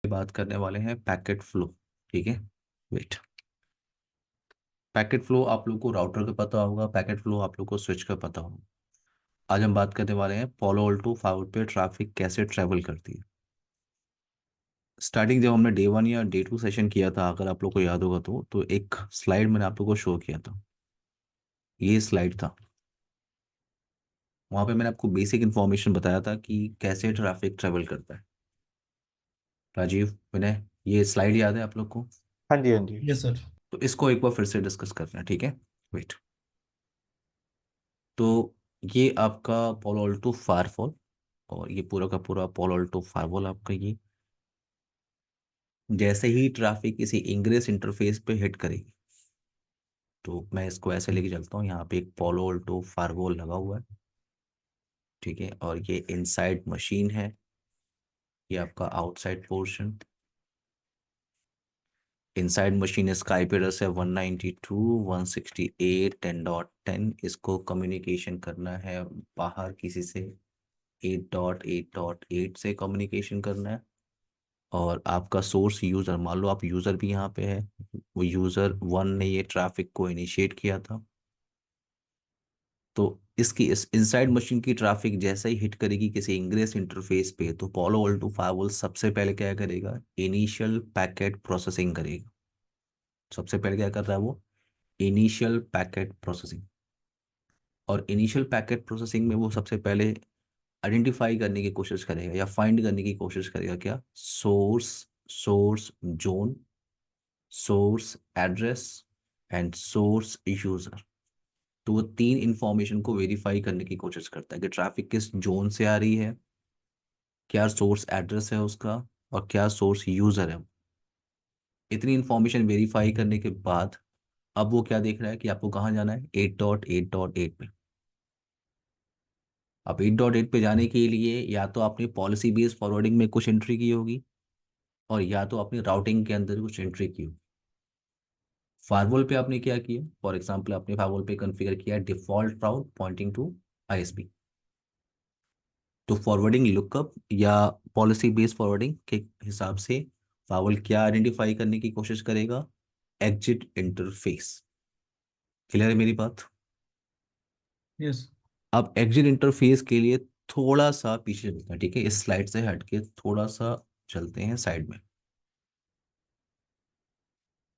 बात करने वाले हैं पैकेट फ्लो। ठीक है, वेट। पैकेट फ्लो आप लोग को राउटर का पता होगा, पैकेट फ्लो आप लोग को स्विच का पता होगा। आज हम बात करने वाले हैं पोलो ऑल्टो फाइव पे ट्रैफिक कैसे ट्रेवल करती है। स्टार्टिंग जब हमने डे वन या डे टू सेशन किया था, अगर आप लोग को याद होगा तो एक स्लाइड मैंने आप लोग को शो किया था। ये स्लाइड था, वहाँ पे मैंने आपको बेसिक इन्फॉर्मेशन बताया था कि कैसे ट्रैफिक ट्रेवल करता है। राजीव, विनय, ये स्लाइड याद है आप लोग को? हाँ जी, हाँ जी। Yes sir. तो इसको एक बार फिर से डिस्कस करते हैं, ठीक है। वेट। तो ये आपका पोलो ऑल्टो फायरफॉल, और ये पूरा का पूरा पोलो ऑल्टो फायरवॉल आपका ये जैसे ही ट्रैफिक किसी इंग्रेस इंटरफेस पे हिट करेगी, तो मैं इसको ऐसे लेके चलता हूँ। यहाँ पे एक पोलो ऑल्टो फायरवॉल लगा हुआ है, ठीक है, और ये इनसाइड मशीन है, ये आपका आउटसाइड पोर्शन। इनसाइड मशीन इसका आईपी एड्रेस है 192.168.10.10। इसको कम्युनिकेशन करना है बाहर किसी से, 8.8.8 से कम्युनिकेशन करना है। और आपका सोर्स यूज़र, मान लो आप यूज़र भी यहाँ पे है, वो यूज़र वन ने ये ट्रैफिक को इनिशिएट किया था। तो इसकी इस इनसाइड मशीन की ट्रैफिक जैसे ही हिट करेगी किसी इंग्रेस इंटरफेस पे, तो पोलो ऑल्टो फायरवॉल सबसे पहले क्या करेगा, इनिशियल पैकेट प्रोसेसिंग करेगा। सबसे पहले क्या कर रहा है वो, इनिशियल पैकेट प्रोसेसिंग। और इनिशियल पैकेट प्रोसेसिंग में वो सबसे पहले आइडेंटिफाई करने की कोशिश करेगा या फाइंड करने की कोशिश करेगा, क्या, source, source zone, source address and source user. तो वो तीन इंफॉर्मेशन को वेरीफाई करने की कोशिश करता है कि ट्रैफिक किस जोन से आ रही है, क्या सोर्स एड्रेस है उसका, और क्या सोर्स यूजर है। इतनी इंफॉर्मेशन वेरीफाई करने के बाद अब वो क्या देख रहा है कि आपको कहाँ जाना है, 8.8.8 पे। अब 8.8 पे जाने के लिए या तो आपने पॉलिसी बेस्ड फॉरवर्डिंग में कुछ एंट्री की होगी, और या तो आपने राउटिंग के अंदर कुछ एंट्री की होगी। फायरवॉल पे आपने क्या किया, फॉर एग्जांपल आपने फायरवॉल पे कॉन्फ़िगर किया default route pointing to ISP. तो फॉरवर्डिंग लुकअप या पॉलिसी बेस्ड फॉरवर्डिंग के हिसाब से फायरवॉल क्या आइडेंटिफाई करने की कोशिश करेगा, एग्जिट इंटरफेस। क्लियर है मेरी बात? यस। अब एग्जिट इंटरफेस के लिए थोड़ा सा पीछे चलते हैं, ठीक है, इस स्लाइड से हटके थोड़ा सा चलते हैं साइड में।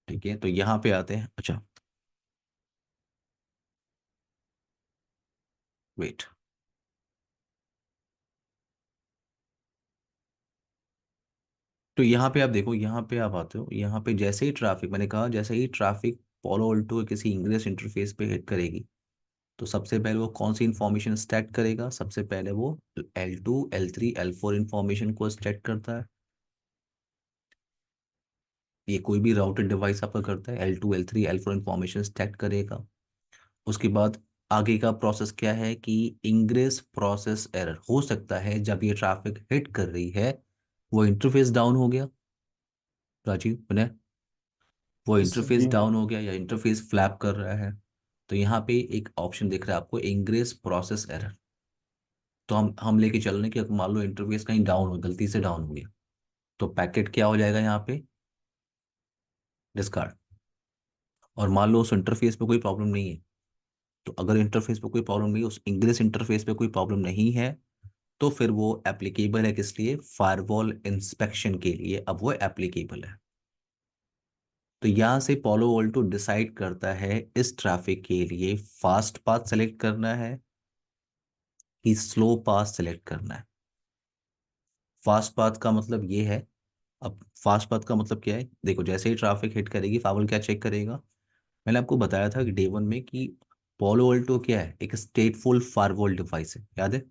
ठीक है, तो यहाँ पे आते हैं। अच्छा, वेट। तो यहाँ पे आप देखो, यहाँ पे आप आते हो, यहाँ पे जैसे ही ट्रैफिक, मैंने कहा जैसे ही ट्रैफिक पोलो ऑल्टो किसी इंग्रेस इंटरफेस पे हिट करेगी, तो सबसे पहले वो कौन सी इंफॉर्मेशन स्टैक करेगा, सबसे पहले वो L2 L3 L4 इंफॉर्मेशन को स्टैक करता है। ये कोई भी राउटर डिवाइस आपका करता है, L2 L3 L4 information stack करेगा। उसके बाद आगे का प्रोसेस क्या है कि इंग्रेस प्रोसेस एरर हो सकता है, जब ये ट्रैफिक हिट कर रही है वो इंटरफेस डाउन हो गया। राजीव, विनय, वो यस सर। इंटरफेस जी डाउन हो गया या इंटरफेस फ्लैप कर रहा है। तो यहाँ पे एक ऑप्शन दिख रहा है आपको, इंग्रेस प्रोसेस एरर। तो हम लेके चल रहे हैं कि अगर मान लो इंटरफेस कहीं डाउन हो, गलती से डाउन हो गया, तो पैकेट क्या हो जाएगा यहाँ पे, डिस्कार्ड। और मान लो उस इंटरफेस पे कोई प्रॉब्लम नहीं है, तो अगर इंटरफेस पे कोई प्रॉब्लम नहीं है, उस इंग्रेस इंटरफेस पे कोई प्रॉब्लम नहीं है, तो फिर वो एप्लीकेबल है किस लिए, फायरवॉल इंस्पेक्शन के लिए। अब वो एप्लीकेबल है। तो यहाँ से पोलो वोल्टो डिसाइड करता है इस ट्रैफिक के लिए फास्ट पाथ सेलेक्ट करना है कि स्लो पाथ सेलेक्ट करना है। फास्ट पाथ का मतलब ये है, अब फास्ट पाथ का मतलब क्या है, देखो जैसे ही ट्रैफिक हिट करेगी फाइवल क्या चेक करेगा। मैंने आपको बताया था कि डे वन में कि पोलो वोल्टो क्या है, एक स्टेटफुल फायरवॉल डिवाइस है, याद है?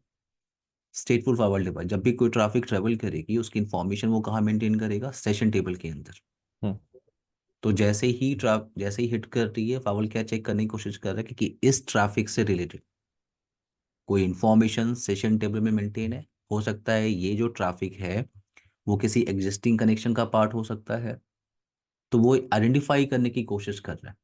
स्टेटफुल फायरवॉल डिवाइस जब भी कोई ट्रैफिक ट्रेवल करेगी उसकी इंफॉर्मेशन वो कहाँ मेंटेन करेगा, सेशन टेबल के अंदर। हम्म तो जैसे ही हिट कर रही है फाइवल क्या चेक करने की कोशिश कर रहा है कि इस ट्रैफिक से रिलेटेड कोई इंफॉर्मेशन सेशन टेबल में मेंटेन है। हो सकता है ये जो ट्रैफिक है वो किसी एग्जिस्टिंग कनेक्शन का पार्ट हो सकता है, तो वो आइडेंटिफाई करने की कोशिश कर रहा है।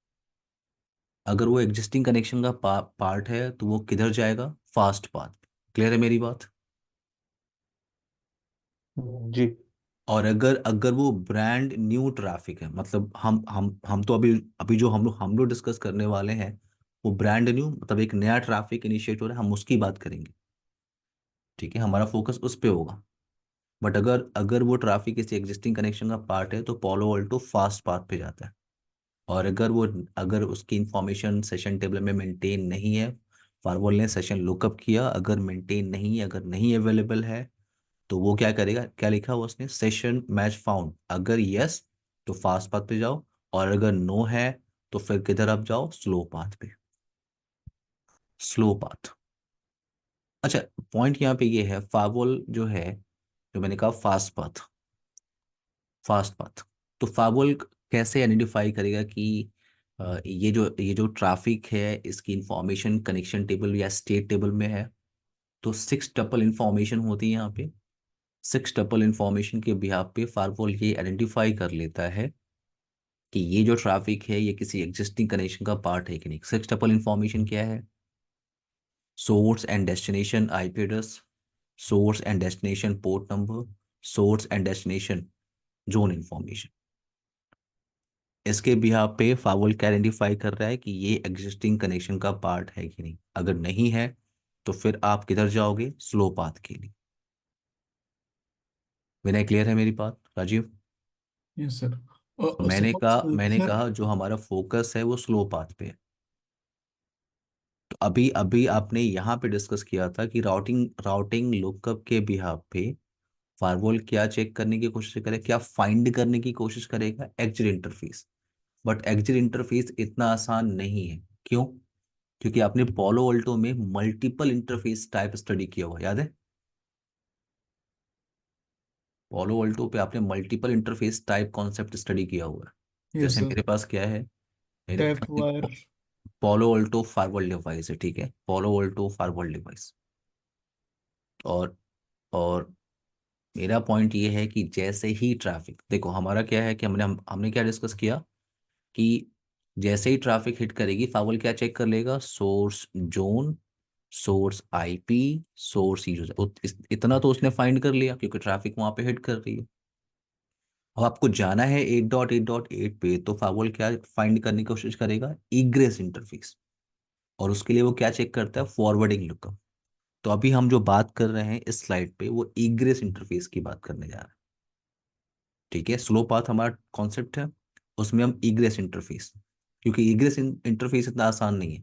अगर वो एग्जिस्टिंग कनेक्शन का पार्ट है तो वो किधर जाएगा, फास्ट पाथ। क्लियर है मेरी बात? जी। और अगर अगर वो ब्रांड न्यू ट्रैफिक है, मतलब हम तो अभी अभी जो हम लोग डिस्कस करने वाले हैं, वो ब्रांड न्यू मतलब एक नया ट्रैफिक इनिशिएट हो रहा है, हम उसकी बात करेंगे। ठीक है, हमारा फोकस उस पे होगा। बट अगर अगर वो ट्रैफिक किसी एग्जिस्टिंग कनेक्शन का पार्ट है तो पॉलो ऑल्टो फास्ट पाथ पे जाता है। और अगर उसकी इंफॉर्मेशन सेशन टेबल में मेंटेन नहीं है, फायरवॉल ने सेशन लुकअप किया, अगर मेंटेन नहीं है, अगर नहीं अवेलेबल है, तो वो क्या करेगा, क्या लिखा हुआ उसने, सेशन मैच फाउंड, अगर यस तो फास्ट पाथ पे जाओ, और अगर नो है तो फिर किधर आप जाओ, स्लो पाथ पे। Slow path. अच्छा, पॉइंट यहाँ पे ये है, फायरवॉल जो है, जो मैंने कहा फास्ट पाथ, फास्ट पाथ, तो फायरवॉल कैसे आइडेंटिफाई करेगा कि ये जो ट्रैफिक है इसकी इंफॉर्मेशन कनेक्शन टेबल या स्टेट टेबल में है। तो 6 टपल इंफॉर्मेशन होती है यहाँ पे। 6 टपल इंफॉर्मेशन के बिहाफ पे फायरवॉल ये आइडेंटिफाई कर लेता है कि ये जो ट्रैफिक है ये किसी एग्जिस्टिंग कनेक्शन का पार्ट है कि नहीं। 6 टपल इंफॉर्मेशन क्या है, source and destination IP address, source and destination port number, source and destination zone information. इसके बिहाफ पे फावल क्या आइडेंटिफाई कर रहा है कि ये एग्जिस्टिंग कनेक्शन का पार्ट है कि नहीं। अगर नहीं है तो फिर आप किधर जाओगे, स्लो पाथ के लिए। विनय, क्लियर है मेरी बात, राजीव? Yes sir. तो और मैंने सपोज कहा मैंने सर। कहा जो हमारा फोकस है वो स्लो पाथ पे है। तो अभी अभी आपने यहाँ पे डिस्कस किया था कि राउटिंग राउटिंग लुकअप के बिहाफ पे फायरवॉल क्या चेक करने की कोशिश करे, क्या फाइंड करने की कोशिश करेगा, exit interface. But exit interface इतना आसान नहीं है। क्यों? क्योंकि आपने पॉलो ऑल्टो में मल्टीपल इंटरफेस टाइप स्टडी किया हुआ, याद है? पॉलो ऑल्टो पे आपने multiple interface type concept study किया हुआ है। यस जैसे सर। मेरे पास क्या है, मेरे टैप पास वायर। एक पॉलो ऑल्टो फायरवॉल डिवाइस है, ठीक है, पॉलो ऑल्टो फायरवॉल डिवाइस। और और मेरा पॉइंट ये है कि जैसे ही ट्रैफिक, देखो हमारा क्या है कि हमने क्या डिस्कस किया कि जैसे ही ट्रैफिक हिट करेगी फायरवॉल क्या चेक कर लेगा, source zone, source IP, source user. इतना तो उसने फाइंड कर लिया क्योंकि ट्रैफिक वहां पे हिट कर रही है। अब आपको जाना है 8.8.8 पे, तो फायरवॉल क्या फाइंड करने की कोशिश करेगा, इग्रेस इंटरफेस। और उसके लिए वो क्या चेक करता है, फॉरवर्डिंग लुकअप। तो अभी हम जो बात कर रहे हैं इस स्लाइड पे वो इग्रेस इंटरफेस की बात करने जा रहे हैं। ठीक है, स्लो पाथ हमारा कॉन्सेप्ट है, उसमें हम इग्रेस इंटरफेस, क्योंकि इग्रेस इंटरफेस इतना आसान नहीं है।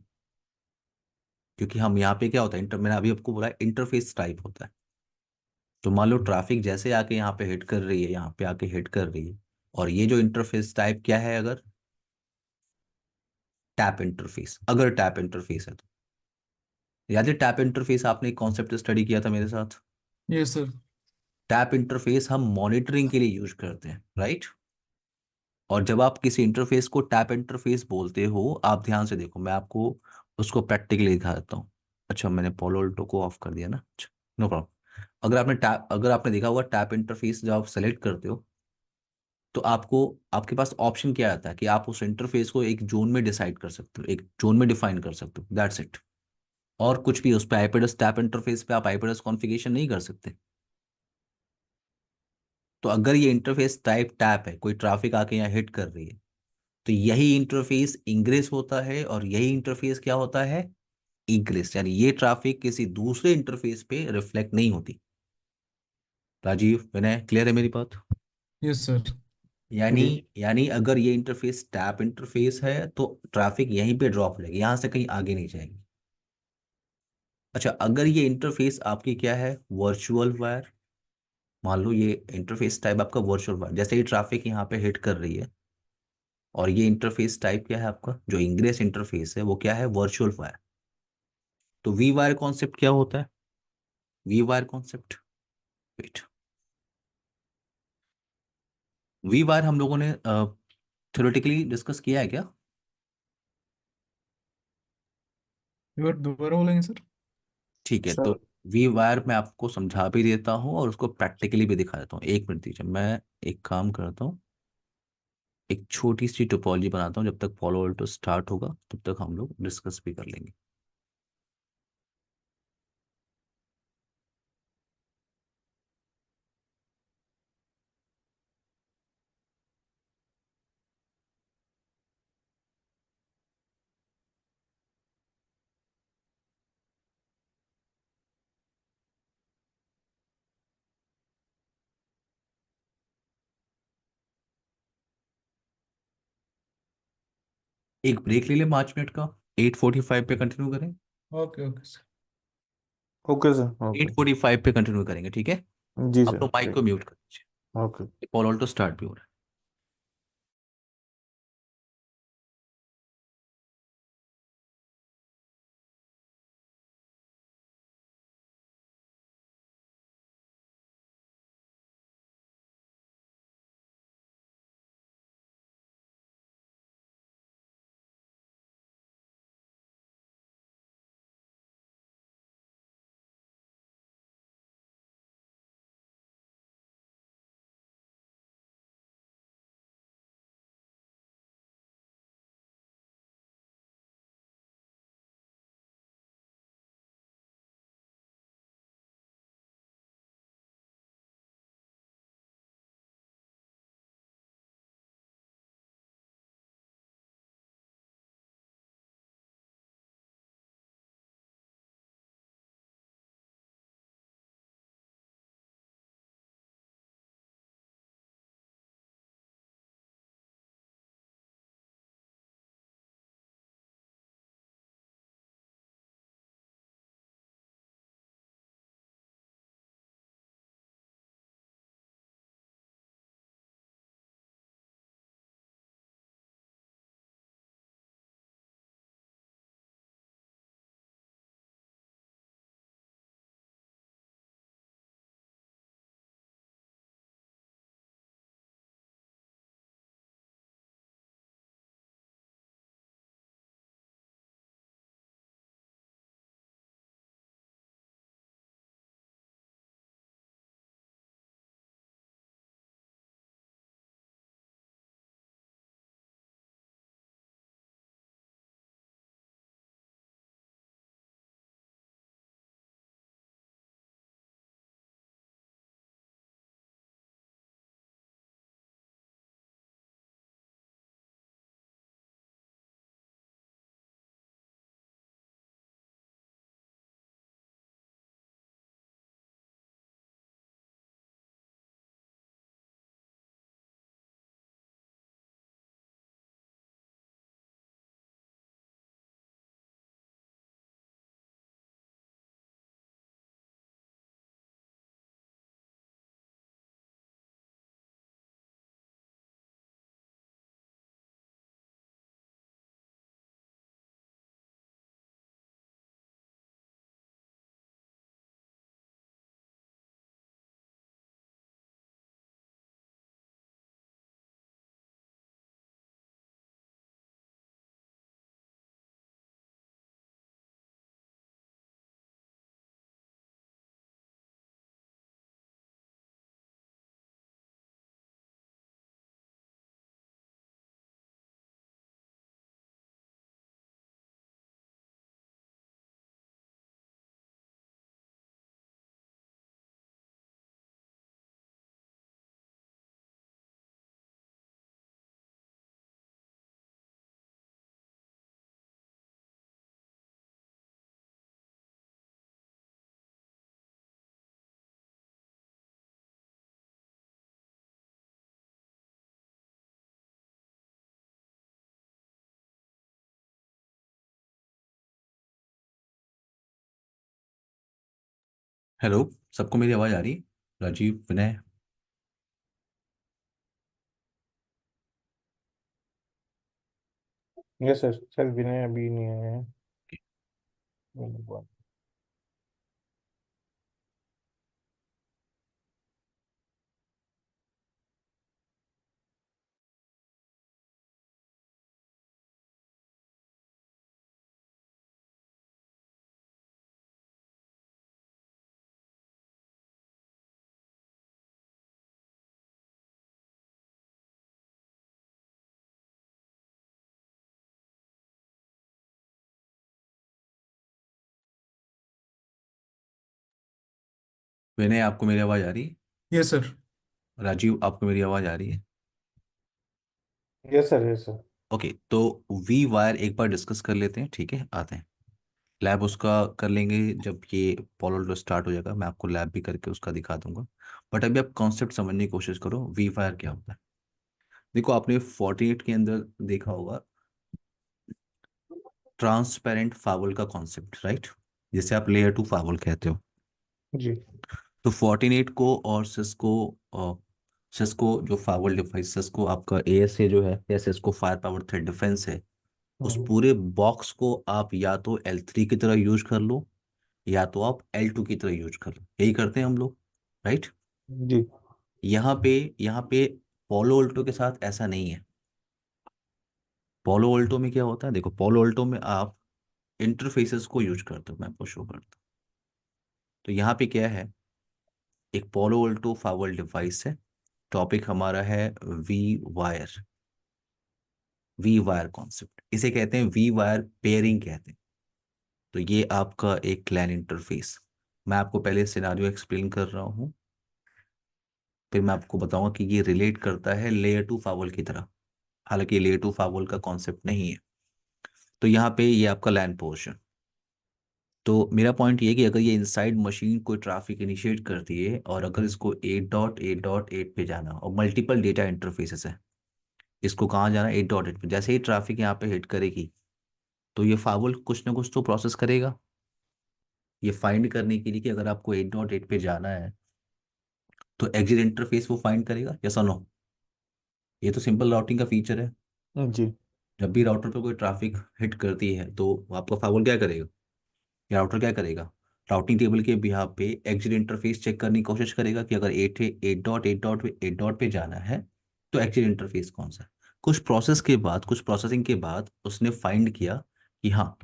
क्योंकि हम यहाँ पे क्या होता है, मैंने अभी आपको बोला इंटरफेस टाइप होता है। तो मान लो ट्रैफिक जैसे आके यहाँ पे हिट कर रही है, यहाँ पे आके हिट कर रही है, और ये जो इंटरफेस टाइप क्या है, अगर टैप इंटरफेस, अगर टैप इंटरफेस है तो, याद है टैप इंटरफेस आपने एक कॉन्सेप्ट स्टडी किया था मेरे साथ। Yes sir. टैप इंटरफेस हम मॉनिटरिंग के लिए यूज करते हैं, राइट? और जब आप किसी इंटरफेस को टैप इंटरफेस बोलते हो, आप ध्यान से देखो, मैं आपको उसको प्रैक्टिकली दिखा देता हूँ। अच्छा, मैंने पोलोल्टो को ऑफ कर दिया ना, अच्छा, नो प्रॉब्लम। अगर आपने देखा होगा टैप इंटरफेस जब आप सेलेक्ट करते हो, तो आपको आपके पास ऑप्शन क्या आता है कि आप उस इंटरफेस को एक जोन में डिसाइड कर सकते हो, एक जोन में डिफाइन कर सकते हो, दैट्स इट। और कुछ भी उस पर आईपीएस टैप इंटरफेस पे आप आईपीएस कॉन्फ़िगरेशन नहीं कर सकते। तो अगर ये इंटरफेस टाइप टैप है, कोई ट्रैफिक आके यहाँ हिट कर रही है, तो यही इंटरफेस इंग्रेस होता है, और यही इंटरफेस क्या होता है, इग्रेस। यानी ये ट्रैफिक किसी दूसरे इंटरफेस पे रिफ्लेक्ट नहीं होती। राजीव, विनय, क्लियर है मेरी बात? Yes sir. यानी यानी अगर ये इंटरफेस टैप इंटरफेस है तो ट्रैफिक यहीं पे ड्रॉप हो जाएगी, यहां से कहीं आगे नहीं जाएगी। अच्छा, अगर ये इंटरफेस आपकी क्या है, वर्चुअल वायर, मान लो ये इंटरफेस टाइप आपका वर्चुअल वायर, जैसे ही ट्रैफिक यहाँ पे हिट कर रही है, और ये इंटरफेस टाइप क्या है आपका, जो इंग्रेस इंटरफेस है वो क्या है, वर्चुअल वायर। तो वी वायर कॉन्सेप्ट क्या होता है, V wire concept, wait, V wire हम लोगों ने थ्योरेटिकली डिस्कस किया है क्या? एक बार दोबारा बोलेंगे सर। ठीक है, तो सर। वी वायर मैं आपको समझा भी देता हूँ और उसको प्रैक्टिकली भी दिखा देता हूँ। 1 मिनट दीजिए, मैं एक काम करता हूँ, एक छोटी सी टोपोलॉजी बनाता हूँ, जब तक फॉलो ऑल्टो स्टार्ट होगा तब तक हम लोग डिस्कस भी कर लेंगे। एक ब्रेक ले लें 5 मिनट का, 8:45 पे कंटिन्यू करें। Okay okay sir. Okay. Okay sir. Okay. 8:45 पे कंटिन्यू करेंगे, ठीक है। जी अब सर तो माइक को ठीक। म्यूट कर दीजिए। ओके। पॉल ऑल्टो स्टार्ट भी हो रहा है। हेलो, सबको मेरी आवाज़ आ रही है? Rajiv, Vinay. Yes sir. Sir Vinay अभी नहीं आया है। विनय, आपको मेरी आवाज़ आ रही है? Yes sir. राजीव, आपको मेरी आवाज़ आ रही है? Yes sir. Yes sir. Okay, तो वी वायर एक बार डिस्कस कर लेते हैं, ठीक है, आते हैं। लैब उसका कर लेंगे जब ये पॉलोल्टो स्टार्ट हो जाएगा, मैं आपको लैब भी करके उसका दिखा दूंगा। बट अभी आप कॉन्सेप्ट समझने की कोशिश करो, वी वायर क्या होता है। देखो, आपने 48 के अंदर देखा होगा ट्रांसपेरेंट फावल का कॉन्सेप्ट, राइट, जिसे आप लेयर टू फावल कहते हो। जी। तो फोर्टिनेट को और सिस्को जो फावल डिवाइस, सिस्को आपका एएसए जो है या Cisco fire power thread defence है, उस हम्म, पूरे बॉक्स को आप या तो L3 की तरह यूज कर लो, या तो आप L2 की तरह यूज कर लो, यही करते हैं हम लोग, राइट। जी। यहाँ पे पोलो ऑल्टो के साथ ऐसा नहीं है। पोलो ऑल्टो में क्या होता है, देखो पोलो ऑल्टो में आप इंटरफेसेस को यूज करते हो, मैं आपको शो करता हूँ। तो यहाँ पे क्या है, एक पोलो ऑल्टो फावल डिवाइस है। टॉपिक हमारा है V wire, V wire concept, इसे कहते हैं वी वायर पेयरिंग कहते हैं। तो ये आपका एक क्लैन इंटरफेस, मैं आपको पहले सिनारियो एक्सप्लेन कर रहा हूँ, फिर मैं आपको बताऊंगा कि ये रिलेट करता है लेयर टू फावल की तरह, हालांकि लेयर टू फावल का कॉन्सेप्ट नहीं है। तो यहाँ पे ये आपका लैन पोर्शन। तो मेरा पॉइंट ये है कि अगर ये इनसाइड मशीन कोई ट्रैफिक इनिशिएट करती है, और अगर इसको 8.8.8 पे जाना, और मल्टीपल डेटा इंटरफेसेस है, इसको कहाँ जाना, 8.8 पे, जैसे ही ट्रैफिक यहाँ पे हिट करेगी, तो ये फावल कुछ ना कुछ तो प्रोसेस करेगा, ये फाइंड करने के लिए कि अगर आपको 8.8 पे जाना है, तो एग्जिट इंटरफेस वो फाइंड करेगा, यस और नो। ये तो सिंपल राउटिंग का फीचर है। जी। जब भी राउटर पे कोई ट्रैफिक हिट करती है, तो आपका फावल क्या करेगा, या राउटर क्या करेगा, राउटिंग टेबल के बिहाफ पे एग्जिट इंटरफेस चेक करने की कोशिश करेगा कि अगर 8.8 पे जाना है, तो एग्जिट इंटरफेस कौन सा है। कुछ प्रोसेसिंग के बाद उसने फाइंड किया कि हाँ,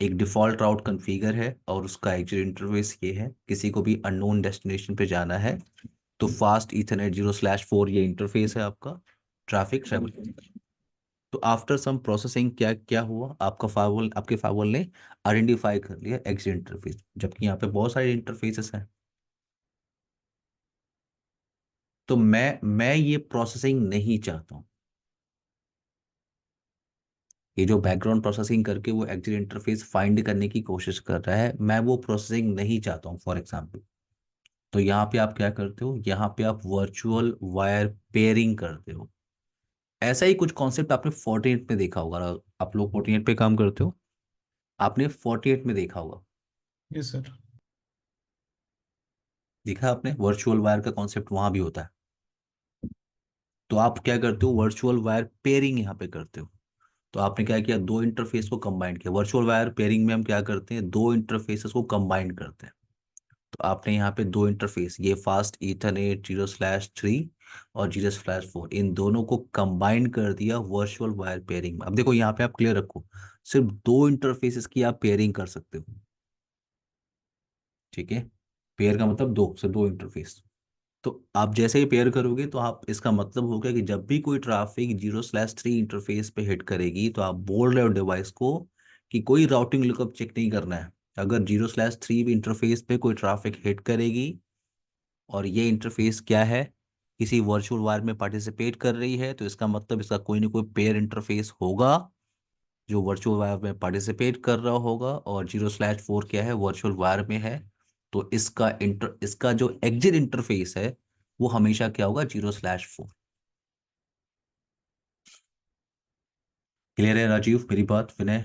एक डिफॉल्ट राउट कॉन्फ़िगर है और उसका एग्जिट इंटरफेस ये है, किसी को भी अननोन डेस्टिनेशन पे जाना है, तो फास्ट ईथरनेट 0/4 ये इंटरफेस है आपका ट्रैफिक ट्रेवल। तो आफ्टर सम प्रोसेसिंग क्या क्या हुआ, आपके फाइवल ने आइडेंटिफाई कर लिया एग्जिट इंटरफेस, जबकि यहाँ पे बहुत सारे इंटरफेसेस हैं। तो मैं ये प्रोसेसिंग नहीं चाहता हूँ, ये जो बैकग्राउंड प्रोसेसिंग करके वो एग्जिट इंटरफेस फाइंड करने की कोशिश कर रहा है, मैं वो प्रोसेसिंग नहीं चाहता हूँ, फॉर एग्जाम्पल। तो यहाँ पे आप क्या करते हो, यहाँ पे आप वर्चुअल वायर पेयरिंग करते हो। ऐसा ही कुछ कॉन्सेप्ट आपने 48 में देखा होगा, आप लोग 48 पे काम करते हो, आपने 48 में देखा होगा, यस सर। देखा आपने वर्चुअल वायर का कॉन्सेप्ट वहां भी होता है। तो आप क्या करते हो, वर्चुअल वायर पेयरिंग यहाँ पे करते हो। तो आपने क्या किया, दो इंटरफेस को कंबाइन किया। वर्चुअल वायर पेयरिंग में हम क्या करते हैं, दो इंटरफेसेस को कंबाइन करते हैं। तो आपने यहाँ पे दो इंटरफेस, ये फास्ट ईथरनेट 0/3 और 0/4, इन दोनों को कंबाइन कर दिया वर्चुअल वायर पेयरिंग में। अब देखो यहाँ पे आप क्लियर रखो, सिर्फ दो इंटरफेसेस की आप पेयरिंग कर सकते हो, ठीक है। पेयर का मतलब दो, सिर्फ दो इंटरफेस। तो आप जैसे ही पेयर करोगे, तो आप इसका मतलब होगा कि जब भी कोई ट्रैफिक 0/3 इंटरफेस पे हिट करेगी, तो आप बोल रहे हो डिवाइस को कि कोई राउटिंग लुकअप चेक नहीं करना है। अगर 0/3 इंटरफेस पे कोई ट्रैफिक हिट करेगी, और ये इंटरफेस क्या है, किसी वर्चुअल वायर में पार्टिसिपेट कर रही है, तो इसका मतलब इसका कोई ना कोई पेयर इंटरफेस होगा जो वर्चुअल वायर में पार्टिसिपेट कर रहा होगा, और 0/4 क्या है, वर्चुअल वायर में है। तो इसका जो एग्जिट इंटरफेस है, वो हमेशा क्या होगा, 0/4। क्लियर है राजीव, मेरी बात, विनय।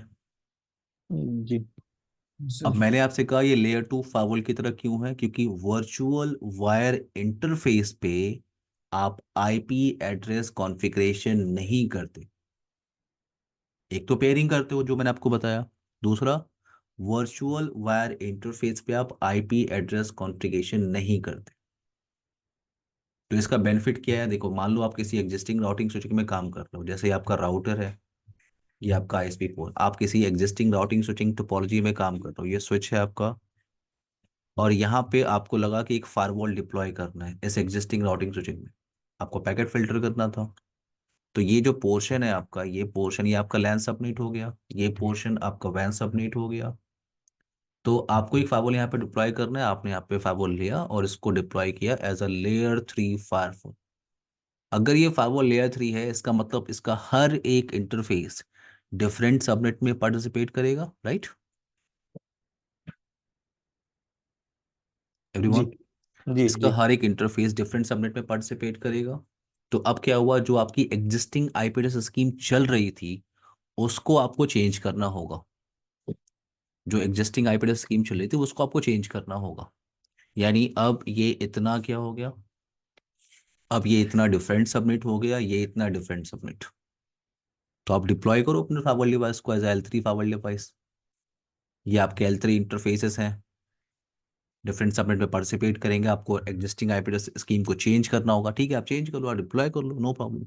जी अब सर। मैंने आपसे कहा ये लेयर टू फावल की तरह क्यों है, क्योंकि वर्चुअल वायर इंटरफेस पे आप आईपी एड्रेस कॉन्फ़िगरेशन नहीं करते। एक तो पेयरिंग करते हो जो मैंने आपको बताया, दूसरा वर्चुअल वायर इंटरफेस पे आप आईपी एड्रेस कॉन्फ़िगरेशन नहीं करते। तो इसका बेनिफिट क्या है, देखो मान लो आप किसी एग्जिस्टिंग राउटिंग स्विचिंग में काम कर रहे हो, जैसे आपका राउटर है, ये आपका आईएसपी पोर्ट, आप किसी एग्जिस्टिंग राउटिंग स्विचिंग टोपोलॉजी में काम कर रहे हो, ये स्विच है आपका, और यहाँ पे आपको लगा कि एक फायरवॉल डिप्लॉय करना है इस एग्जिस्टिंग राउटिंग स्विचिंग में, आपको पैकेट फिल्टर करना था। तो ये जो पोर्शन है आपका, ये पोर्शन ये आपका लैन सबनेट हो गया, ये पोर्शन आपका वैन सबनेट हो गया। तो आपको एक फायरवॉल यहाँ पे डिप्लॉय करना है, आपने यहाँ पे फायरवॉल लिया और इसको डिप्लॉय किया एज अ लेयर 3 फायरवॉल। अगर ये फायरवॉल लेयर 3 है, इसका मतलब इसका हर एक इंटरफेस डिफरेंट सबनेट में पार्टिसिपेट करेगा, राइट जी। एवरीवन। जी। इसका जी। हर एक इंटरफेस डिफरेंट सबनेट में पार्टिसिपेट करेगा। तो अब क्या हुआ, जो आपकी एग्जिस्टिंग आईपी एड्रेस स्कीम चल रही थी, उसको आपको चेंज करना होगा। जो एग्जिस्टिंग आईपी एड्रेस स्कीम चल रही थी उसको आपको चेंज करना होगा। यानी अब ये इतना क्या हो गया, अब ये इतना डिफरेंट सबमिट हो गया, ये इतना डिफरेंट सबमिट। तो आप डिप्लॉय करो अपने फाइवर डिवाइस को एज L3 फाइवर डिवाइस। ये आपके L3 इंटरफेसेस हैं, डिफरेंट सबमिट में पार्टिसिपेट करेंगे। आपको एग्जिस्टिंग आईपी एड्रेस स्कीम को चेंज करना होगा, ठीक है, आप चेंज कर लो, आप डिप्लॉय कर लो, नो प्रॉब्लम।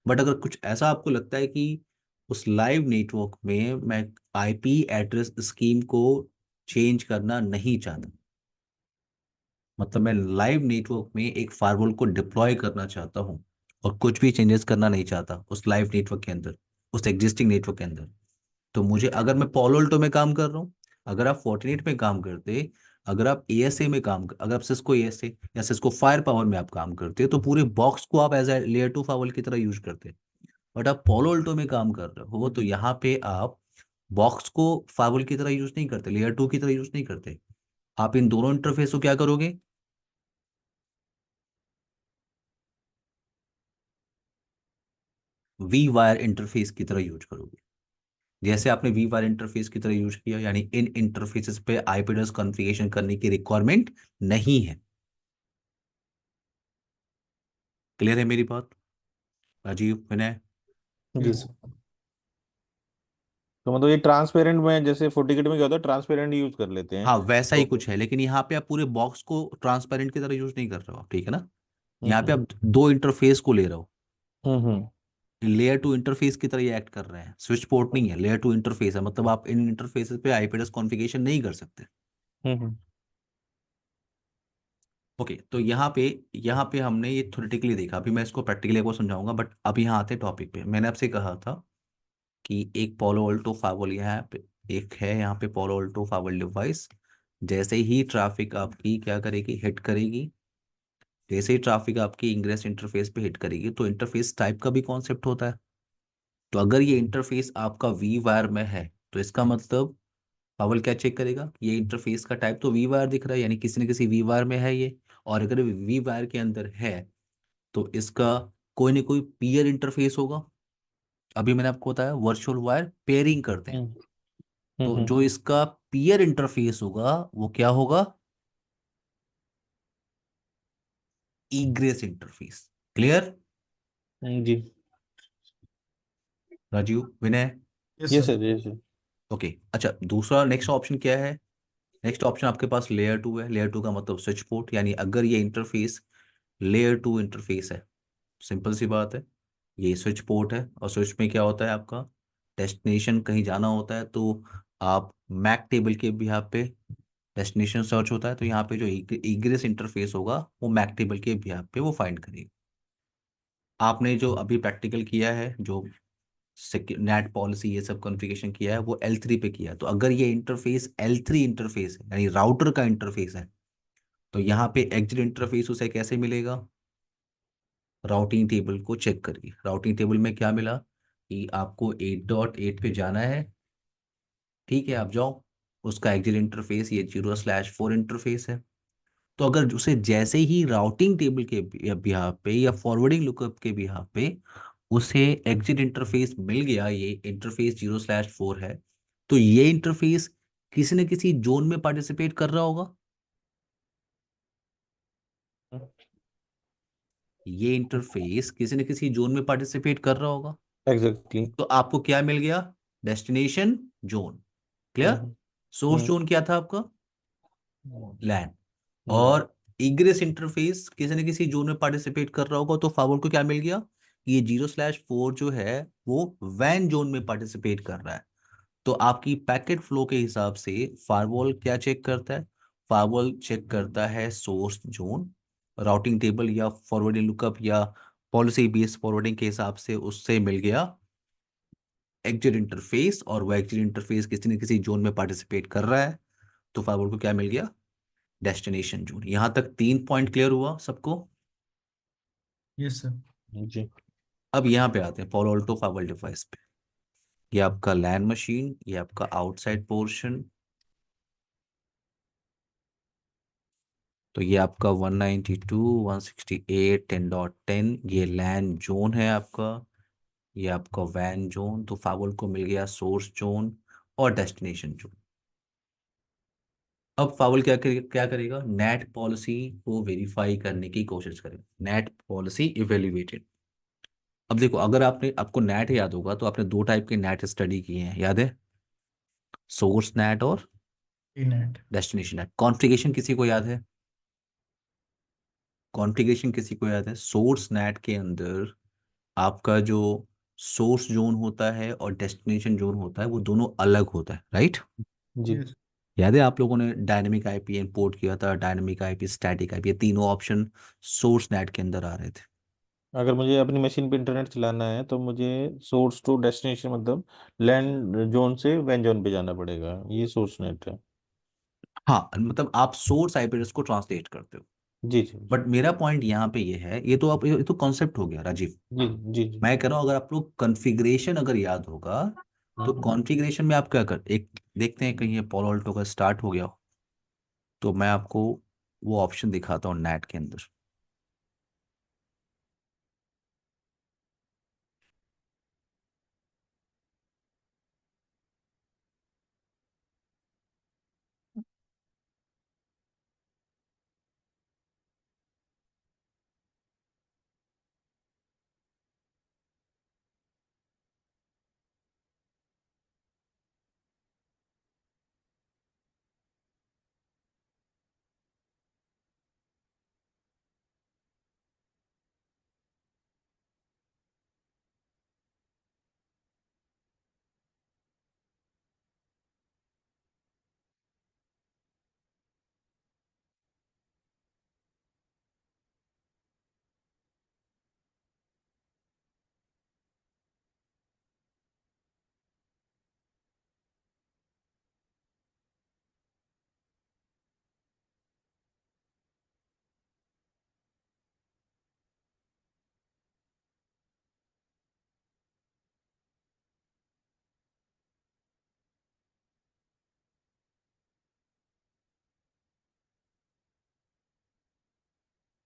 बट अगर कुछ ऐसा आपको लगता है कि उस लाइव नेटवर्क में मैं आईपी एड्रेस स्कीम को चेंज करना नहीं चाहता, मतलब मैं लाइव नेटवर्क में एक फायरवॉल को डिप्लॉय करना चाहता हूँ और कुछ भी चेंजेस करना नहीं चाहता उस लाइव नेटवर्क के अंदर, उस एग्जिस्टिंग नेटवर्क के अंदर, तो मुझे, अगर मैं पोलोल्टो में काम कर रहा हूँ, अगर आप फोर्टिनेट में काम करते, अगर आप एएसए में अगर आप सिस्को एएसए या सिस्को फायर पावर में आप काम करते, तो पूरे बॉक्स को आप एज ए लेयर 2 फायरवॉल की तरह यूज करते। बट आप पोलोल्टो में काम कर रहे हो तो यहाँ पे आप बॉक्स को फायरवॉल की तरह यूज नहीं करते, लेयर 2 की तरह यूज नहीं करते। आप इन दोनों इंटरफेस को क्या करोगे, वी वायर इंटरफेस की तरह यूज करोगे। जैसे आपने वी वायर इंटरफेस की तरह यूज किया, यानी इन इंटरफेसेस पे आईपी एड्रेस कॉन्फ़िगरेशन करने की रिक्वायरमेंट नहीं है। क्लियर है मेरी बात, राजीव, विनय? जी यस। सर। तो मतलब ये ट्रांसपेरेंट में, जैसे फोर्टिकेट में क्या होता है, ट्रांसपेरेंट यूज कर लेते हैं हाँ, वैसा ही तो। कुछ है, लेकिन यहाँ पे आप पूरे बॉक्स को ट्रांसपेरेंट की तरह यूज नहीं कर रहे हो आप, ठीक है ना। यहाँ पे हम्म आप दो इंटरफेस को ले रहे हो, हम्म लेयर 2 इंटरफेस की तरह ये एक्ट कर रहे हैं, स्विच पोर्ट नहीं है, लेयर 2 इंटरफेस है, मतलब आप इन इंटरफेसेस पे आईपी एड्रेस कॉन्फ़िगरेशन नहीं कर सकते। हम्म ओके, तो यहाँ पे हमने ये थ्योरेटिकली देखा, अभी मैं इसको प्रैक्टिकली आपको समझाऊंगा, बट अभी यहाँ आते टॉपिक पे। मैंने आपसे कहा था कि एक पोलो ऑल्टो फाइवल यहाँ पे, एक है यहाँ पे पोलो ऑल्टो फाइवल डिवाइस। जैसे ही ट्रैफिक आपकी क्या करेगी, हिट करेगी, जैसे ही ट्रैफिक आपकी इंग्रेस इंटरफेस पे हिट करेगी, तो इंटरफेस टाइप का भी कॉन्सेप्ट होता है। तो अगर ये इंटरफेस आपका वी वायर में है, तो इसका मतलब पावल क्या चेक करेगा, ये इंटरफेस का टाइप तो वी वायर दिख रहा है, यानी किसी न किसी वी वायर में है ये। और अगर वी वायर के अंदर है तो इसका कोई ना कोई पीयर इंटरफेस होगा। अभी मैंने आपको बताया वर्चुअल वायर पेयरिंग करते हैं, हम्म तो हम्म जो इसका पीयर इंटरफेस होगा वो क्या होगा, ईग्रेस इंटरफेस। क्लियर, जी। राजीव, विनय? यस ये सर। सर, ये सर। ओके, अच्छा, दूसरा नेक्स्ट ऑप्शन क्या है? नेक्स्ट ऑप्शन आपके पास लेयर 2 है। लेयर 2 का मतलब स्विच पोर्ट, यानी अगर ये इंटरफेस लेयर 2 इंटरफेस है, सिंपल सी बात है, ये स्विच पोर्ट है, और स्विच में क्या होता है आपका, डेस्टिनेशन कहीं जाना होता है तो आप मैक टेबल के भी यहाँ पे डेस्टिनेशन सर्च होता है, तो यहाँ पे जो इग्रेस इंटरफेस होगा वो मैक टेबल के भी यहाँ पे वो फाइंड करेगा। आपने जो अभी प्रैक्टिकल किया है, जो नेट पॉलिसी ये सब कॉन्फ़िगरेशन किया है, वो L3 पे किया है। तो अगर ये इंटरफेस L3 इंटरफेस है, यानी राउटर का इंटरफेस है, तो यहाँ पे एग्जिट इंटरफेस उसे कैसे मिलेगा, राउटिंग टेबल को चेक करिए। राउटिंग टेबल में क्या मिला कि आपको 8.8 पे जाना है, ठीक है, आप जाओ, उसका एग्जिट इंटरफेस ये 0/4 इंटरफेस है। तो अगर उसे जैसे ही राउटिंग टेबल के बिहाफ पे या फॉरवर्डिंग लुकअप के बिहाफ पे उसे एग्जिट इंटरफेस मिल गया, ये इंटरफेस 0/4 है, तो ये इंटरफेस किसी न किसी जोन में पार्टिसिपेट कर रहा होगा। ये इंटरफेस किसी न किसी जोन में पार्टिसिपेट कर रहा होगा। एग्जैक्टली। तो आपको क्या मिल गया, डेस्टिनेशन जोन। क्लियर, हम्म सोर्स हम्म जोन क्या था आपका, लैन। हम्म और इग्रेस इंटरफेस किसी न किसी जोन में पार्टिसिपेट कर रहा होगा, तो फाइवर को क्या मिल गया, ये 0/4 जो है वो वैन जोन में पार्टिसिपेट कर रहा है। तो आपकी पैकेट फ्लो के हिसाब से फायरवॉल क्या चेक करता है, फायरवॉल चेक करता है सोर्स जोन। राउटिंग टेबल या फॉरवर्डिंग लुकअप या पॉलिसी बेस्ड फॉरवर्डिंग के हिसाब से उससे मिल गया एग्जिट इंटरफेस, और वो एग्जिट इंटरफेस किसी न किसी जोन में पार्टिसिपेट कर रहा है, तो फायरवॉल को क्या मिल गया, डेस्टिनेशन जोन। यहां तक 3 पॉइंट क्लियर हुआ सबको? Yes sir. जी। अब यहाँ पे आते हैं पॉलो अल्टो फाइबर डिवाइस पे। ये आपका लैन मशीन, ये आपका आउटसाइड पोर्शन, तो ये आपका 192 168 10.10 ये लैन जोन है आपका। ये आपका वैन जोन, तो फाइबर को मिल गया सोर्स जोन और डेस्टिनेशन जोन। अब फाउल क्या करेगा, नेट पॉलिसी को वेरीफाई करने की कोशिश करेगा, नेट पॉलिसी इवेल्युएटेड। अब देखो, अगर आपको नेट याद होगा तो आपने दो टाइप के नेट स्टडी किए हैं, याद है, सोर्स नेट और नेट। Destination net. कॉन्फ़िगरेशन किसी को याद है? कॉन्फ़िगरेशन किसी को याद है? सोर्स नेट के अंदर आपका जो सोर्स जोन होता है और डेस्टिनेशन जोन होता है वो दोनों अलग होता है, राइट? जी। यस। याद है आप लोगों ने डायनेमिक आईपी इंपोर्ट किया था, डायनेमिक आईपी, स्टैटिक आईपी, ये तीनों ऑप्शन सोर्स नेट के अंदर आ रहे थे। अगर मुझे अपनी मशीन पे इंटरनेट चलाना है तो मुझे सोर्स टू डेस्टिनेशन मतलब लैंड जोन से वैन जोन पे जाना पड़ेगा, ये सोर्स नेट है। हाँ, मतलब आप सोर्स आईपी एड्रेस को ट्रांसलेट करते हो। जी जी जी। बट मेरा पॉइंट यहाँ पे ये है, ये तो कॉन्सेप्ट हो गया राजीव। जी जी जी। मैं कह रहा हूँ अगर आप लोग कॉन्फ़िगरेशन अगर याद होगा, तो कॉन्फ़िगरेशन में आप क्या कर, एक देखते हैं कहीं ये पॉलो अल्टो का स्टार्ट हो गया हो, तो मैं आपको वो ऑप्शन दिखाता हूँ नेट के अंदर।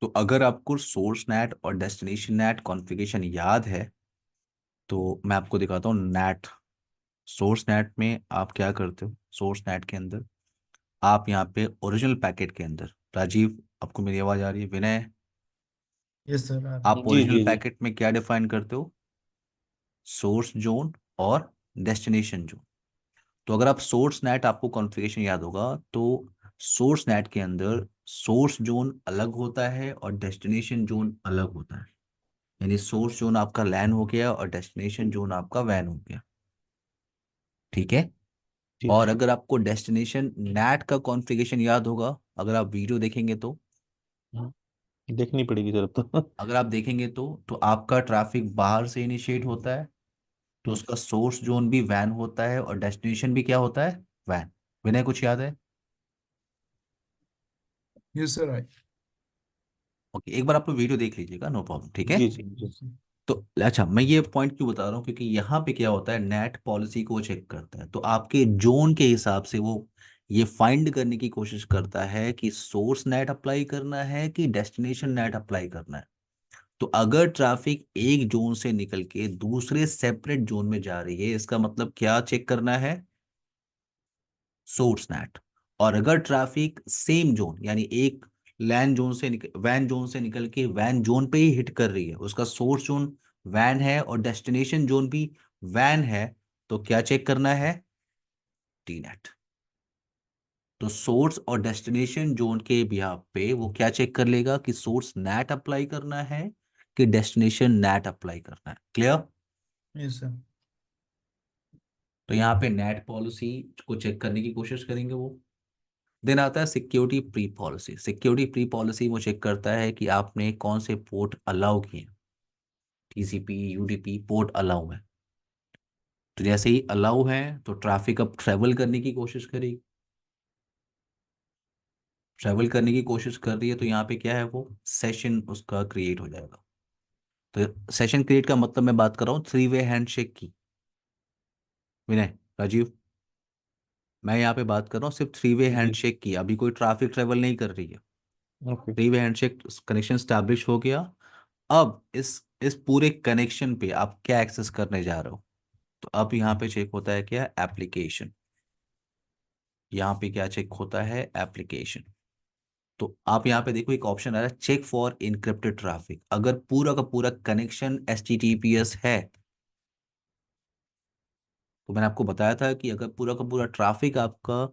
तो अगर आपको सोर्स नेट और डेस्टिनेशन नेट कॉन्फ़िगरेशन याद है, तो मैं आपको दिखाता हूँ नेट। सोर्स नेट में आप क्या करते हो, सोर्स नेट के अंदर आप यहाँ पे ओरिजिनल पैकेट के अंदर, राजीव आपको मेरी आवाज़ आ रही है, विनय यस सर, आ रहा आप है। जी ओरिजिनल जी जी। पैकेट में क्या डिफाइन करते हो, सोर्स जोन और डेस्टिनेशन जोन। तो अगर आप सोर्स नेट, आपको कॉन्फ़िगरेशन याद होगा, तो सोर्स नेट के अंदर सोर्स जोन अलग होता है और डेस्टिनेशन जोन अलग होता है। यानी सोर्स जोन आपका लैन हो गया और डेस्टिनेशन जोन आपका वैन हो गया, ठीक है? जी। और अगर आपको डेस्टिनेशन नेट का कॉन्फ़िगरेशन याद होगा, अगर आप वीडियो देखेंगे तो, हाँ, देखनी पड़ेगी सर अब तो। अगर आप देखेंगे तो आपका ट्रैफिक बाहर से इनिशिएट होता है, तो उसका सोर्स जोन भी वैन होता है और डेस्टिनेशन भी क्या होता है, वैन। विनय कुछ याद है? यस सर, आई। ओके, एक बार आप लोग वीडियो देख लीजिएगा, नो प्रॉब्लम, ठीक है? जी जी जी। तो अच्छा, मैं ये पॉइंट क्यों बता रहा हूँ, क्योंकि यहाँ पे क्या होता है, नेट पॉलिसी को चेक करता है, तो आपके जोन के हिसाब से वो ये फाइंड करने की कोशिश करता है कि सोर्स नेट अप्लाई करना है कि डेस्टिनेशन नेट अप्लाई करना है। तो अगर ट्रैफिक एक जोन से निकल के दूसरे सेपरेट जोन में जा रही है, इसका मतलब क्या चेक करना है, सोर्स नेट। और अगर ट्रैफिक सेम जोन, यानी एक लैन जोन से वैन जोन से निकल के वैन जोन पे ही हिट कर रही है, उसका सोर्स जोन वैन है और डेस्टिनेशन जोन भी वैन है, तो क्या चेक करना है, टी नेट। तो सोर्स और डेस्टिनेशन जोन के बिहाफ पे वो क्या चेक कर लेगा कि सोर्स नेट अप्लाई करना है कि डेस्टिनेशन नेट अप्लाई करना है। क्लियर? Yes sir. तो यहाँ पे नेट पॉलिसी को चेक करने की कोशिश करेंगे वो। देन आता है security pre policy. Security pre policy वो चेक करता है कि आपने कौन से पोर्ट अलाउ किए, टीसीपी यूडीपी पोर्ट अलाउ है। तो जैसे ही अलाउ है तो ट्रैफिक अब ट्रेवल करने की कोशिश करेगी, ट्रेवल करने की कोशिश कर रही है, तो यहाँ पे क्या है, वो सेशन उसका क्रिएट हो जाएगा। तो सेशन क्रिएट का मतलब मैं बात कर रहा हूँ थ्री वे हैंडशेक की। विनय, राजीव, मैं यहाँ पे बात कर रहा हूँ सिर्फ थ्री वे जी। हैंडशेक की, अभी कोई ट्रैफिक ट्रेवल नहीं कर रही है। Okay. Three way handshake connection establish हो गया। अब इस पूरे कनेक्शन पे आप क्या एक्सेस करने जा रहे हो, तो अब यहाँ पे चेक होता है क्या, एप्लीकेशन। यहाँ पे क्या चेक होता है? एप्लीकेशन। तो आप यहाँ पे देखो एक ऑप्शन आ रहा है चेक फॉर इनक्रिप्टेड ट्रैफिक। अगर पूरा का पूरा कनेक्शन HTTPS है, तो मैंने आपको बताया था कि अगर पूरा का पूरा ट्रैफिक आपका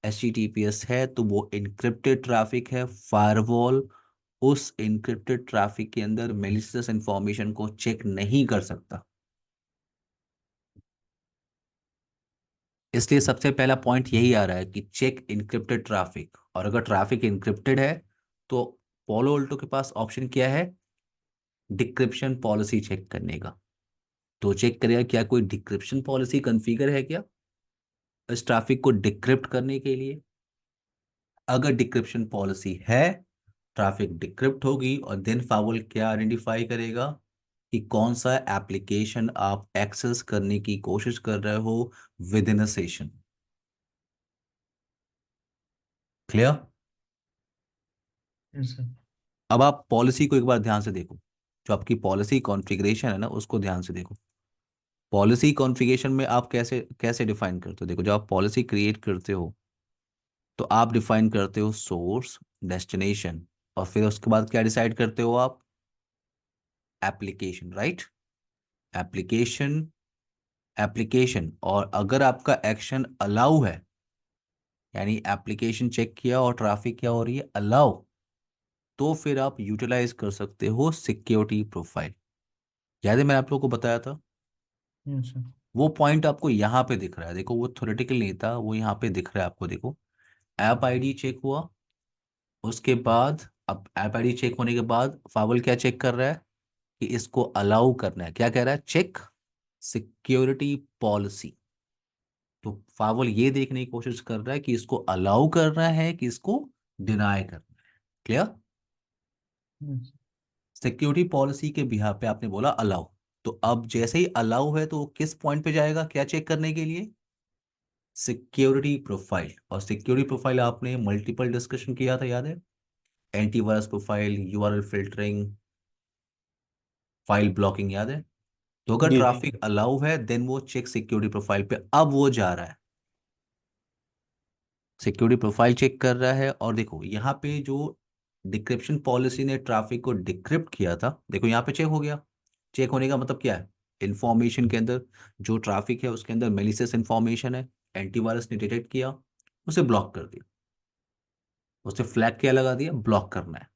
HTTPS है तो वो इनक्रिप्टेड ट्रैफिक है। फायरवॉल उस इनक्रिप्टेड ट्रैफिक के अंदर मेलिशियस इंफॉर्मेशन को चेक नहीं कर सकता। इसलिए सबसे पहला पॉइंट यही आ रहा है कि चेक इनक्रिप्टेड ट्रैफिक। और अगर ट्रैफिक इनक्रिप्टेड है तो पोलो अल्टो के पास ऑप्शन क्या है? डिक्रिप्शन पॉलिसी चेक करने का। तो चेक करेगा क्या कोई डिक्रिप्शन पॉलिसी कॉन्फ़िगर है क्या इस ट्रैफिक को डिक्रिप्ट करने के लिए। अगर डिक्रिप्शन पॉलिसी है, ट्रैफिक डिक्रिप्ट होगी और देन फावल क्या आइडेंटिफाई करेगा कि कौन सा एप्लीकेशन आप एक्सेस करने की कोशिश कर रहे हो with in a session. Clear? Yes, sir. अब आप पॉलिसी को एक बार ध्यान से देखो। जो आपकी पॉलिसी कॉन्फ़िगरेशन है ना, उसको ध्यान से देखो। पॉलिसी कॉन्फ़िगरेशन में आप कैसे कैसे डिफाइन करते हो? देखो, जब आप पॉलिसी क्रिएट करते हो तो आप डिफाइन करते हो सोर्स, डेस्टिनेशन, और फिर उसके बाद क्या डिसाइड करते हो आप? Application, right? Application, application. और अगर आपका एक्शन अलाउ है, यानी एप्लीकेशन चेक किया और ट्रैफिक क्या हो रही है? अलाउ, तो फिर आप यूटिलाइज कर सकते हो सिक्योरिटी प्रोफाइल। याद है मैंने आप लोगों को बताया था? Yes, sir. वो पॉइंट आपको यहाँ पे दिख रहा है, देखो वो थ्योरेटिकल नहीं था, वो यहाँ पे दिख रहा है आपको। देखो, ऐप आईडी चेक हुआ, उसके बाद अब ऐप आईडी चेक होने के बाद फावल क्या चेक कर रहा है कि इसको अलाउ करना है। क्या कह रहा है? Check security policy. तो फावल ये देखने की कोशिश कर रहा है कि इसको अलाउ करना है कि इसको डिनाई करना है। क्लियर? Yes. सिक्योरिटी पॉलिसी के बिहाफ पे आपने बोला अलाउ। तो अब जैसे ही अलाउ है तो वो किस पॉइंट पे जाएगा क्या चेक करने के लिए? Security profile. और सिक्योरिटी प्रोफाइल आपने मल्टीपल डिस्कशन किया था, याद है? Antivirus profile, URL filtering, file blocking, याद है? तो अगर जी जी। ट्रैफिक अलाउ है देन वो चेक सिक्योरिटी प्रोफाइल पे। अब वो जा रहा है सिक्योरिटी प्रोफाइल चेक कर रहा है। और देखो यहाँ पे जो डिक्रिप्शन पॉलिसी ने ट्रैफिक को डिक्रिप्ट किया था, देखो यहाँ पे चेक हो गया। चेक होने का मतलब क्या है? इंफॉर्मेशन के अंदर जो ट्रैफिक है उसके अंदर मेलिशियस इंफॉर्मेशन है, एंटीवायरस ने डिटेक्ट किया, उसे ब्लॉक कर दिया। उसे फ्लैग क्या लगा दिया? ब्लॉक करना है।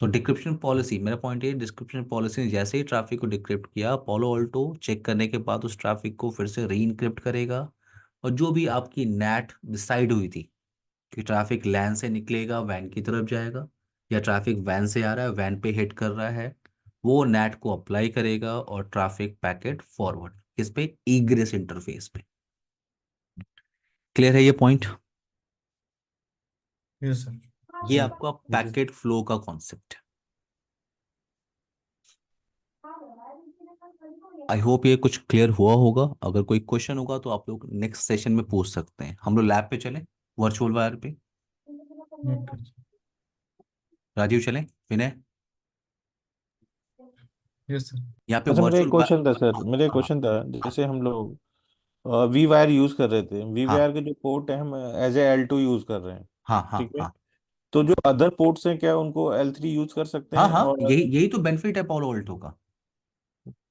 तो डिक्रिप्शन पॉलिसी, मेरा पॉइंट ये, डिस्क्रिप्शन पॉलिसी ने जैसे ही ट्रैफिक को डिक्रिप्ट किया, पोलो ऑल्टो चेक करने के बाद उस ट्रैफिक को फिर से री इनक्रिप्ट करेगा। और जो भी आपकी नेट डिसाइड हुई थी कि ट्रैफिक लैन से निकलेगा वैन की तरफ जाएगा, या ट्रैफिक वैन से आ रहा है वैन पे हिट कर रहा है, वो नेट को अप्लाई करेगा और ट्रैफिक पैकेट फॉरवर्ड किस पे? ईग्रेस इंटरफेस पे। क्लियर है ये पॉइंट? Yes, sir. ये जी आपका जी। पैकेट फ्लो का कॉन्सेप्ट है। आई होप ये कुछ क्लियर हुआ होगा। अगर कोई क्वेश्चन होगा तो आप लोग नेक्स्ट सेशन में पूछ सकते हैं। हम लोग लैब पे चलें, वर्चुअल वायर पे। Okay. राजीव चलें, विनय? Yes, sir. यहाँ पे अच्छा, मेरा एक वर्चुअल क्वेश्चन था सर, हाँ मेरा एक हाँ क्वेश्चन था। जैसे हम लोग वी वायर यूज कर रहे थे, वी हाँ वायर के जो पोर्ट है हम एज ए L2 यूज कर रहे हैं, हाँ हाँ ठीक है? हाँ तो जो अदर पोर्ट्स हैं क्या उनको L3 यूज कर सकते हाँ हैं? हाँ, और यही यही तो बेनिफिट है पोलो वोल्टो का।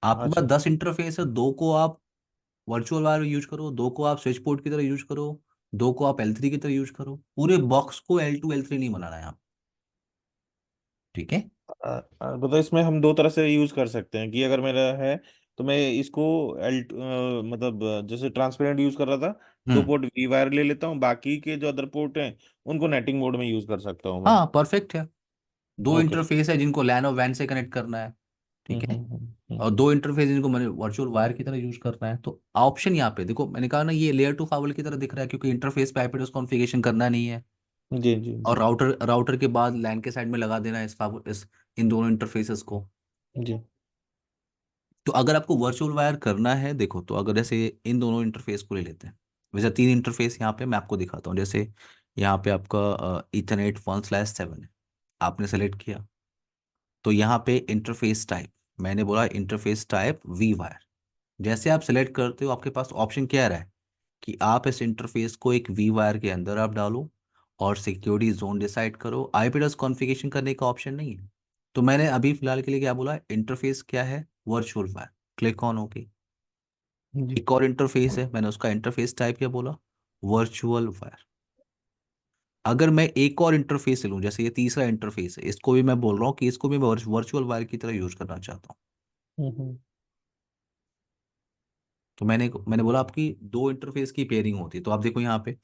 आपके पास अच्छा 10 इंटरफेस है, दो को आप वर्चुअल वायर यूज करो, दो को आप स्विच पोर्ट की तरह यूज करो, दो को आप L3 की तरह यूज करो। पूरे बॉक्स को L2 L3 नहीं बनाना है आप। ठीक है? मतलब इसमें हम दो तरह से यूज कर सकते हैं कि अगर मेरा है तो मैं इसको एल मतलब जैसे ट्रांसपेरेंट यूज कर रहा था, दो हम्म। पोर्ट वी वायर ले लेता हूँ, बाकी के जो अदर पोर्ट हैं उनको नेटिंग मोड में यूज कर सकता हूँ मैं। हाँ, परफेक्ट है। दो ओके सर। इंटरफेस है जिनको लैन और वैन से कनेक्ट करना है। ठीक है? हम्म। और दो इंटरफेस जिनको मैंने वर्चुअल वायर की तरह यूज करना है। तो ऑप्शन यहाँ पे देखो, मैंने कहा ना ये लेयर टू फावल की तरह दिख रहा है क्योंकि इंटरफेस पे आईपी एड्रेस कॉन्फ़िगरेशन करना नहीं है। जी जी और जी राउटर राउटर के बाद लैन के साइड में लगा देना है इस इन दोनों इंटरफेसेस को। जी। तो अगर आपको वर्चुअल वायर करना है, देखो, तो अगर जैसे इन दोनों इंटरफेस को ले लेते हैं। वैसे तीन इंटरफेस यहाँ पे मैं आपको दिखाता हूँ। जैसे यहाँ पे आपका इथरनेट 1/7 है, आपने सेलेक्ट किया। तो यहाँ पे इंटरफेस टाइप, मैंने बोला इंटरफेस टाइप वी वायर। जैसे आप सेलेक्ट करते हो आपके पास ऑप्शन क्या आ रहा है? कि आप इस इंटरफेस को एक वी वायर के अंदर आप डालो और सिक्योरिटी जोन डिसाइड करो। आईपी एड्रेस कॉन्फ़िगरेशन करने का ऑप्शन नहीं है। तो मैंने अभी फिलहाल के लिए क्या बोला, इंटरफेस क्या है, virtual wire. Click on okay. जी। एक और इंटरफेस है, मैंने उसका इंटरफेस टाइप क्या बोला, वर्चुअल वायर। अगर मैं एक और इंटरफेस लूँ, जैसे ये तीसरा इंटरफेस है, इसको भी मैं बोल रहा हूँ कि इसको भी मैं वर्चुअल वायर की तरह यूज करना चाहता हूँ। हम्म। तो मैंने बोला आपकी दो इंटरफेस की पेयरिंग होती है। तो आप देखो यहाँ पे, अब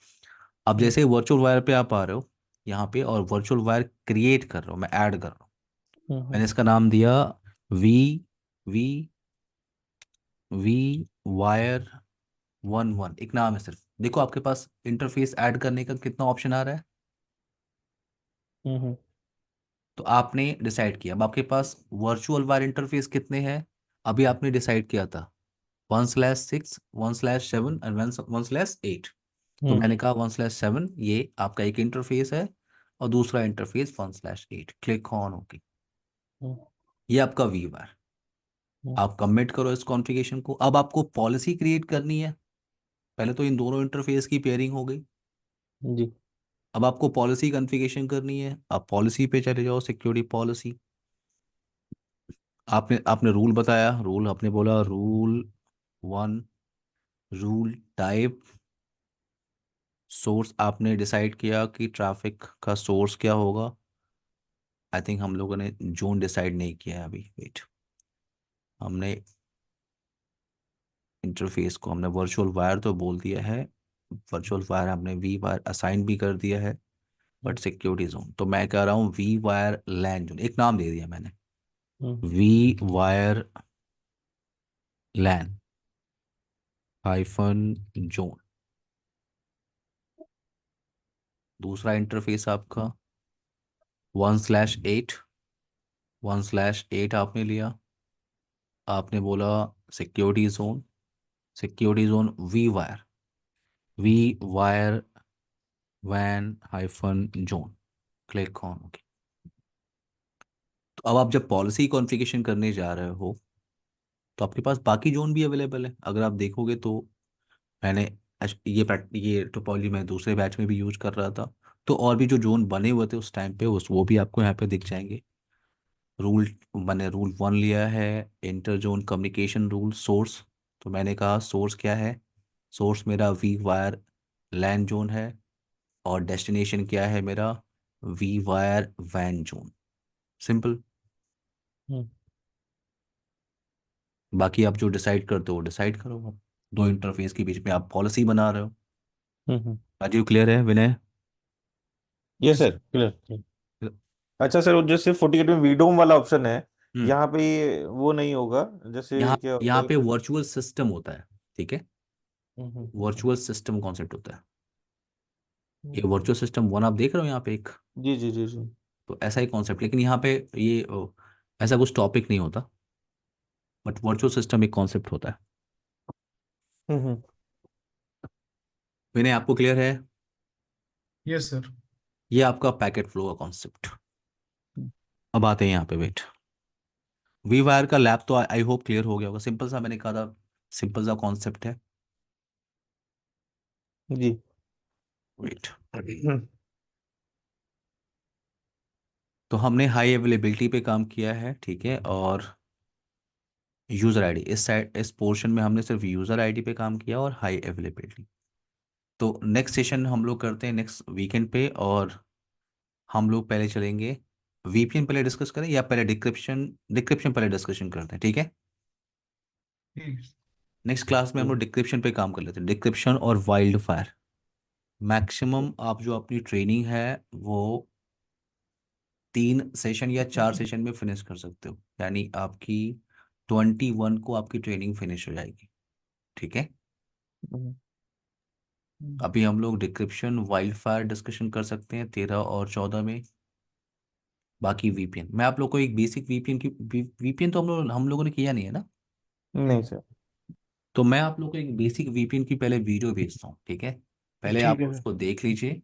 हम्म। जैसे वर्चुअल वायर पे आप आ रहे हो यहाँ पे, और वर्चुअल वायर क्रिएट कर रहा हूँ, मैं ऐड कर रहा हूँ। हम्म। मैंने इसका नाम दिया वी वी वी वायर 11। एक नाम है सिर्फ। देखो आपके पास इंटरफेस ऐड करने का कितना ऑप्शन आ रहा है। हम्म। तो आपने डिसाइड किया, अब आपके पास वर्चुअल वायर इंटरफेस कितने हैं, अभी आपने डिसाइड किया था 1/6, 1/7 एंड 1/8। तो हम्म। मैंने कहा 1/7 ये आपका एक इंटरफेस है, और दूसरा interface 1/8। Click on okay. Hmm. ये आपका व्यू है। हम्म। आप कमिट करो इस कॉन्फ़िगरेशन को। अब आपको पॉलिसी क्रिएट करनी है। पहले तो इन दोनों इंटरफेस की पेयरिंग हो गई। जी। अब आपको पॉलिसी कॉन्फ़िगरेशन करनी है। आप पॉलिसी पे चले जाओ, सिक्योरिटी पॉलिसी। आपने आपने रूल बताया, रूल आपने बोला रूल 1, रूल टाइप। सोर्स आपने डिसाइड किया कि ट्रैफिक का सोर्स क्या होगा। आई थिंक हम लोगों ने जोन डिसाइड नहीं किया है अभी, वेट। हमने इंटरफेस को हमने वर्चुअल वायर तो बोल दिया है, वर्चुअल वायर हमने वी वायर असाइन भी कर दिया है। But hmm. सिक्योरिटी जोन तो मैं कह रहा हूँ वी वायर लैन जोन, एक नाम दे दिया मैंने, hmm. V wire LAN hyphen zone. दूसरा इंटरफेस आपका 1/8, 1/8 आपने लिया। आपने बोला security zone, security zone V wire वैन hyphen zone. Click on okay. तो अब आप जब पॉलिसी कॉन्फ़िगरेशन करने जा रहे हो, तो आपके पास बाकी जोन भी अवेलेबल है। अगर आप देखोगे तो मैंने ये टोपोलॉजी मैं दूसरे बैच में भी यूज कर रहा था। तो और भी जो जोन बने हुए थे उस टाइम पे, उस वो भी आपको यहाँ पे दिख जाएंगे। रूल मैंने रूल 1 लिया है, inter zone communication rule source. तो मैंने कहा सोर्स क्या है, सोर्स मेरा वी वायर लैन जोन है, और डेस्टिनेशन क्या है मेरा, वी वायर वैन जोन। सिंपल। हम्म। बाकी आप जो डिसाइड करते हो डिसाइड करो। आप दो इंटरफेस के बीच में आप पॉलिसी बना रहे हो। हम्म। राजीव क्लियर है, Vinay? Yes yes sir, clear. अच्छा सर, वो जैसे 48 में वीडोम वाला ऑप्शन है, हम्म। यहाँ पे ये वो नहीं होगा? जैसे यहाँ क्या होता यहाँ है पे कि वर्चुअल सिस्टम होता है, ठीक है। हम्म। वर्चुअल सिस्टम कॉन्सेप्ट होता है। ये हम्म। वर्चुअल सिस्टम 1 आप देख रहे हो यहाँ पे एक, जी जी जी जी। तो ऐसा ही कॉन्सेप्ट, लेकिन यहाँ पे ये ऐसा कुछ टॉपिक नहीं होता। बट वर्चुअल सिस्टम एक कॉन्सेप्ट होता है। हम्म। विनय आपको क्लियर है? Yes sir. ये आपका पैकेट फ्लो का कॉन्सेप्ट। अब आते हैं यहाँ पे, वेट। वी वायर का लैब तो आई होप क्लियर हो गया होगा। सिंपल सा मैंने कहा था, सिंपल सा कॉन्सेप्ट है। जी। वेट। तो हमने हाई अवेलेबिलिटी पे काम किया है, ठीक है। और यूज़र आईडी इस साइड, इस पोर्शन में हमने सिर्फ यूज़र आईडी पे काम किया और हाई अवेलेबिलिटी। तो नेक्स्ट सेशन हम लोग करते हैं नेक्स्ट वीकेंड पे। और हम लोग पहले चलेंगे, वीपीएन पहले डिस्कस करें या पहले डिक्रिप्शन, डिक्रिप्शन पहले डिस्कशन करते हैं, ठीक है। ठीक। नेक्स्ट क्लास में हम लोग डिक्रिप्शन पे काम कर लेते हैं, डिक्रिप्शन और वाइल्ड फायर। मैक्सिमम आप जो अपनी ट्रेनिंग है वो 3 सेशन या 4 सेशन में फिनिश कर सकते हो, यानी आपकी 21 को आपकी ट्रेनिंग फिनिश हो जाएगी, ठीक है। हम्म। अभी हम लोग डिक्रिप्शन वाइल्ड फायर डिस्कशन कर सकते हैं 13 और 14 में। बाकी वीपीएन मैं आप लोग को एक बेसिक वीपीएन की, वीपीएन तो हम लोगों ने किया नहीं है ना। नहीं सर। तो मैं आप लोग को एक बेसिक वीपीएन की पहले वीडियो भेजता हूँ, ठीक है। पहले ठीक आप है सर। उसको देख लीजिए।